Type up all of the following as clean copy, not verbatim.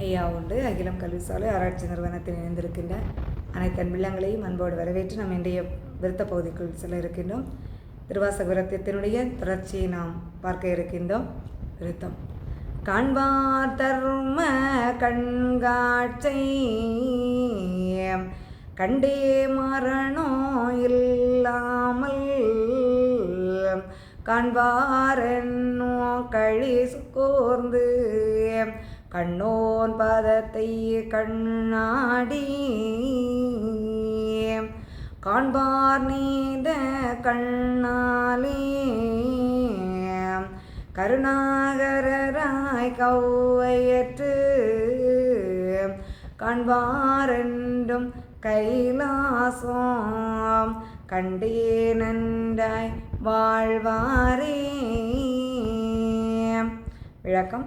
ஐயா உண்டு. அகிலம் கல்வி சாலை ஆராய்ச்சி நிறுவனத்தில் இணைந்திருக்கின்ற அனைத்து அன்பிள்ளங்களையும் அன்போடு வரவேற்று நாம் இன்றைய விருத்த பகுதிக்குள் செல்ல இருக்கின்றோம். திருவாசக விருத்தத்தினுடைய தொடர்ச்சியை நாம் பார்க்க இருக்கின்றோம். விருத்தம் காண்பார் தர்ம கண்காட்சை கண்டே மரணோ இல்லாமல் காண்பாரென்னோ கழி கூர்ந்து கண்ணோன் பதத்தை கண்ணாடி காண்பார் நீத கண்ணாலே கருணாகரராய் கௌவையற்று காண்பாரென்றும் கைலாசம் கண்டே நன்றாய் வாழ்வாரே. விளக்கம்.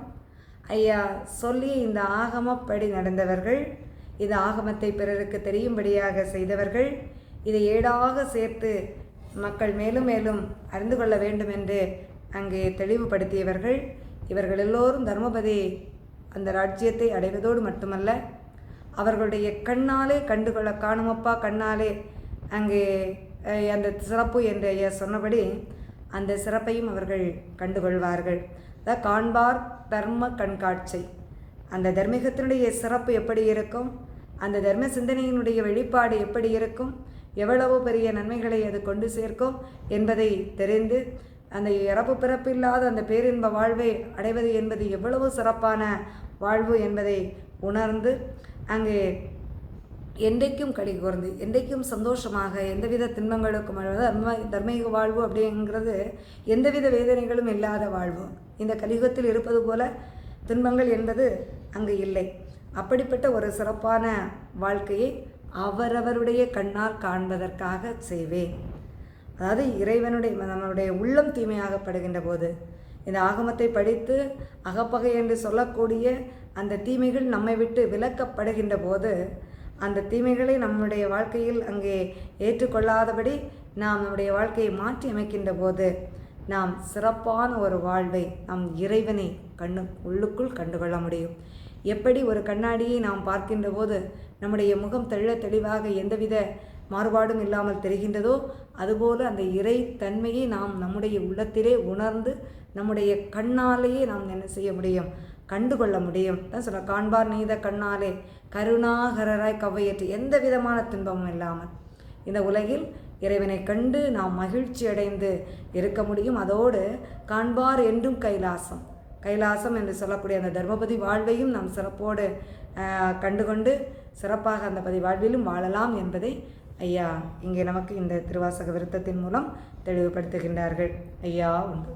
ஐயா சொல்லி இந்த ஆகமப்படி நடந்தவர்கள், இது ஆகமத்தை பிறருக்கு தெரியும்படியாக செய்தவர்கள், இதை ஏடாக சேர்த்து மக்கள் மேலும் மேலும் அறிந்து கொள்ள வேண்டும் என்று அங்கே தெளிவுபடுத்தியவர்கள். இவர்கள் எல்லோரும் தர்மபதி அந்த ராஜ்யத்தை அடைவதோடு மட்டுமல்ல, அவர்களுடைய கண்ணாலே கண்டுகொள்ள காணுமப்பா கண்ணாலே அங்கே அந்த சிறப்பு என்று ஐயா சொன்னபடி அந்த சிறப்பையும் அவர்கள் கண்டுகொள்வார்கள். காண்பார் தர்ம கண்காட்சி, அந்த தர்மீகத்தினுடைய சிறப்பு எப்படி இருக்கும், அந்த தர்ம சிந்தனையினுடைய வெளிப்பாடு எப்படி இருக்கும், எவ்வளவு பெரிய நன்மைகளை அது கொண்டு சேர்க்கும் என்பதை தெரிந்து அந்த இறப்பு பிறப்பில்லாத அந்த பேரின்ப வாழ்வை அடைவது என்பது எவ்வளவு சிறப்பான வாழ்வு என்பதை உணர்ந்து அங்கே என்றைக்கும் களி கூர்ந்து என்றைக்கும் சந்தோஷமாக எந்தவித துன்பங்களுக்கும் தர்மீக வாழ்வு அப்படிங்கிறது எந்தவித வேதனைகளும் இல்லாத வாழ்வு. இந்த கலியுகத்தில் இருப்பது போல துன்பங்கள் என்பது அங்கு இல்லை. அப்படிப்பட்ட ஒரு சிறப்பான வாழ்க்கையை அவரவருடைய கண்ணால் காண்பதற்காக செய்வேன். அதாவது இறைவனுடைய நம்மளுடைய உள்ளம் தீமையாகப்படுகின்ற போது இந்த ஆகமத்தை படித்து அகப்பகை என்று சொல்லக்கூடிய அந்த தீமைகள் நம்மை விட்டு விலக்கப்படுகின்ற போது அந்த தீமைகளை நம்முடைய வாழ்க்கையில் அங்கே ஏற்றுக்கொள்ளாதபடி நாம் நம்முடைய வாழ்க்கையை மாற்றி அமைக்கின்ற போது நாம் சிறப்பான ஒரு வாழ்வை நம் இறைவனை உள்ளுக்குள் கண்டுகொள்ள முடியும். எப்படி ஒரு கண்ணாடியை நாம் பார்க்கின்ற போது நம்முடைய முகம் தெளிவாக எந்தவித மாறுபாடும் இல்லாமல் தெரிகின்றதோ, அதுபோல அந்த இறை தன்மையை நாம் நம்முடைய உள்ளத்திலே உணர்ந்து நம்முடைய கண்ணாலேயே நாம் என்ன செய்ய முடியும், கண்டுகொள்ள முடியும். தான் சொல்ல காண்பார் நீத கண்ணாலே கருணாகரராய் கவ்வையற்று எந்த விதமான துன்பமும் இல்லாமல் இந்த உலகில் இறைவனை கண்டு நாம் மகிழ்ச்சி அடைந்து இருக்க முடியும். அதோடு காண்பார் என்றும் கைலாசம் என்று சொல்லக்கூடிய அந்த தர்மபதி வாழ்வையும் நாம் சிறப்போடு கண்டுகொண்டு சிறப்பாக அந்த பதி வாழ்விலும் வாழலாம் என்பதை ஐயா இங்கே நமக்கு இந்த திருவாசக விருத்தத்தின் மூலம் தெளிவுபடுத்துகின்றார்கள். ஐயா உண்டு.